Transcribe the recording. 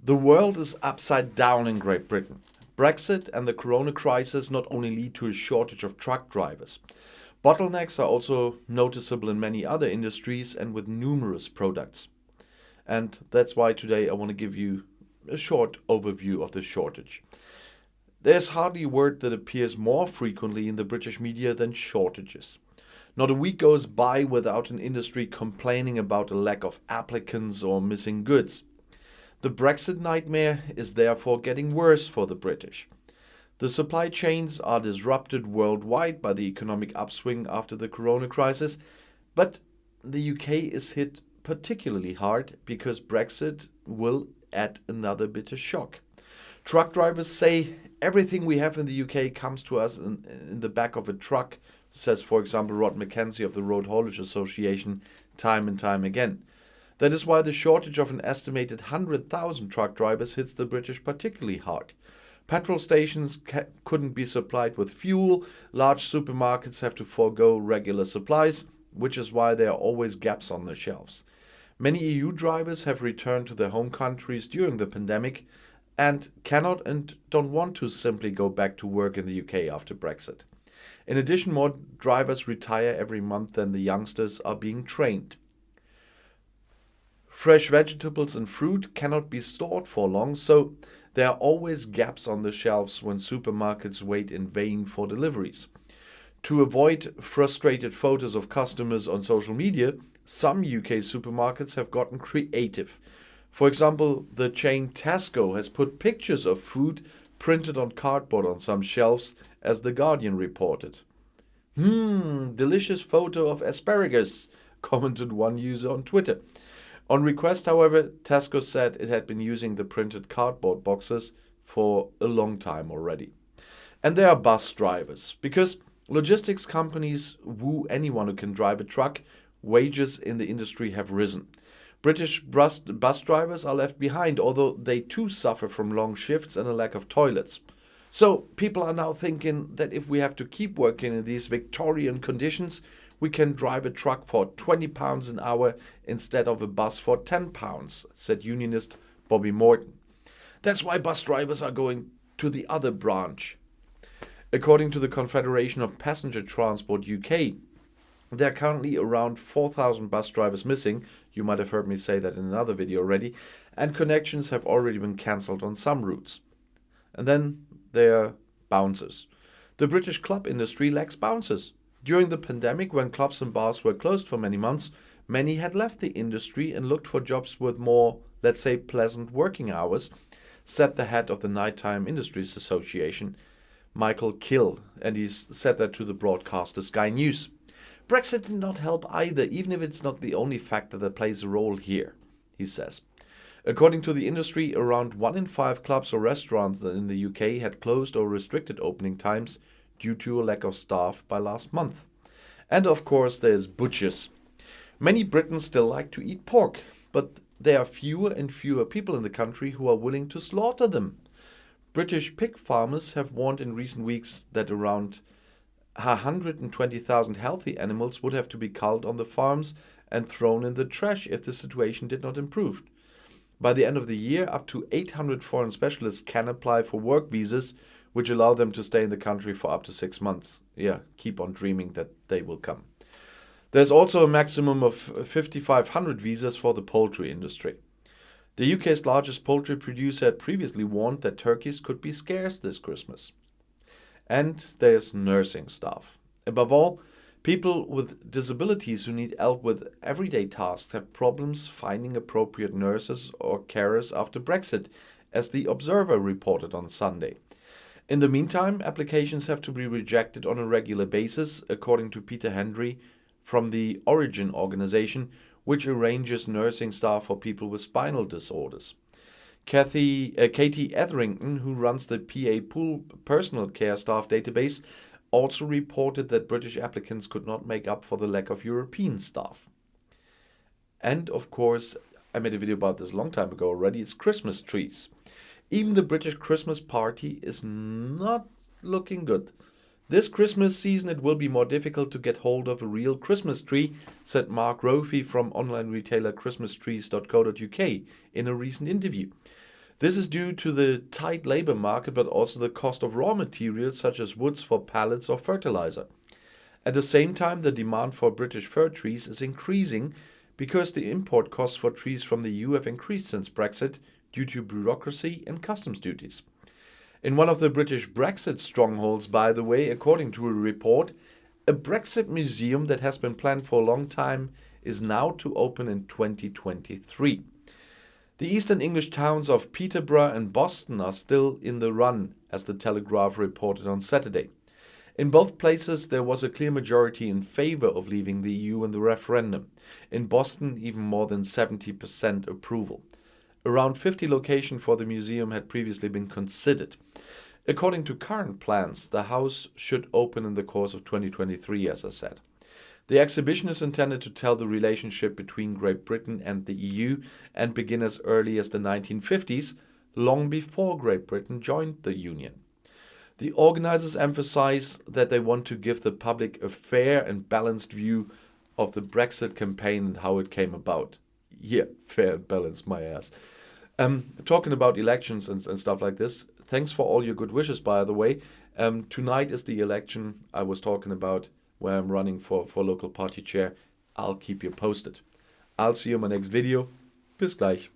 The world is upside down in Great Britain. Brexit and the corona crisis not only lead to a shortage of truck drivers. Bottlenecks are also noticeable in many other industries and with numerous products. And that's why today I want to give you a short overview of the shortage. There's hardly a word that appears more frequently in the British media than shortages. Not a week goes by without an industry complaining about a lack of applicants or missing goods. The Brexit nightmare is therefore getting worse for the British. The supply chains are disrupted worldwide by the economic upswing after the corona crisis, but the UK is hit particularly hard because Brexit will add another bitter shock. Truck drivers say everything we have in the UK comes to us in the back of a truck, says, for example, Rod Mackenzie of the Road Haulage Association time and time again. That is why the shortage of an estimated 100,000 truck drivers hits the British particularly hard. Petrol stations couldn't be supplied with fuel, large supermarkets have to forego regular supplies, which is why there are always gaps on the shelves. Many EU drivers have returned to their home countries during the pandemic and cannot and don't want to simply go back to work in the UK after Brexit. In addition, more drivers retire every month than the youngsters are being trained. Fresh vegetables and fruit cannot be stored for long, so there are always gaps on the shelves when supermarkets wait in vain for deliveries. To avoid frustrated photos of customers on social media, some UK supermarkets have gotten creative. For example, the chain Tesco has put pictures of food printed on cardboard on some shelves, as The Guardian reported. Delicious photo of asparagus, commented one user on Twitter. On request, however, Tesco said it had been using the printed cardboard boxes for a long time already. And there are bus drivers. Because logistics companies woo anyone who can drive a truck, wages in the industry have risen. British bus drivers are left behind, although they too suffer from long shifts and a lack of toilets. So people are now thinking that if we have to keep working in these Victorian conditions, we can drive a truck for £20 an hour instead of a bus for £10, said unionist Bobby Morton. That's why bus drivers are going to the other branch. According to the Confederation of Passenger Transport UK, there are currently around 4,000 bus drivers missing. You might have heard me say that in another video already. And connections have already been cancelled on some routes. And then there are bouncers. The British club industry lacks bouncers. During the pandemic, when clubs and bars were closed for many months, many had left the industry and looked for jobs with more, let's say, pleasant working hours, said the head of the Nighttime Industries Association, Michael Kill, and he said that to the broadcaster Sky News. Brexit did not help either, even if it's not the only factor that plays a role here, he says. According to the industry, around 1 in 5 clubs or restaurants in the UK had closed or restricted opening times due to a lack of staff by last month. And of course there's butchers. Many Britons still like to eat pork, but there are fewer and fewer people in the country who are willing to slaughter them. British pig farmers have warned in recent weeks that around 120,000 healthy animals would have to be culled on the farms and thrown in the trash if the situation did not improve. By the end of the year, up to 800 foreign specialists can apply for work visas, which allow them to stay in the country for up to 6 months. Yeah, keep on dreaming that they will come. There's also a maximum of 5,500 visas for the poultry industry. The UK's largest poultry producer had previously warned that turkeys could be scarce this Christmas. And there's nursing staff. Above all, people with disabilities who need help with everyday tasks have problems finding appropriate nurses or carers after Brexit, as the Observer reported on Sunday. In the meantime, applications have to be rejected on a regular basis, according to Peter Hendry from the Origin organization, which arranges nursing staff for people with spinal disorders. Katie Etherington, who runs the PA Pool personal care staff database, also reported that British applicants could not make up for the lack of European staff. And of course, I made a video about this a long time ago already, it's Christmas trees. Even the British Christmas party is not looking good. This Christmas season it will be more difficult to get hold of a real Christmas tree, said Mark Roffey from online retailer christmastrees.co.uk in a recent interview. This is due to the tight labor market, but also the cost of raw materials such as woods for pallets or fertilizer. At the same time, the demand for British fir trees is increasing because the import costs for trees from the EU have increased since Brexit due to bureaucracy and customs duties. In one of the British Brexit strongholds, by the way, according to a report, a Brexit museum that has been planned for a long time is now to open in 2023. The eastern English towns of Peterborough and Boston are still in the run, as the Telegraph reported on Saturday. In both places, there was a clear majority in favor of leaving the EU in the referendum. In Boston, even more than 70% approval. Around 50 locations for the museum had previously been considered. According to current plans, the house should open in the course of 2023, as I said. The exhibition is intended to tell the relationship between Great Britain and the EU and begin as early as the 1950s, long before Great Britain joined the Union. The organizers emphasize that they want to give the public a fair and balanced view of the Brexit campaign and how it came about. Yeah, fair and balanced, my ass. Talking about elections and stuff like this, thanks for all your good wishes, by the way. Tonight is the election I was talking about, where I'm running for local party chair. I'll keep you posted. I'll see you in my next video. Bis gleich.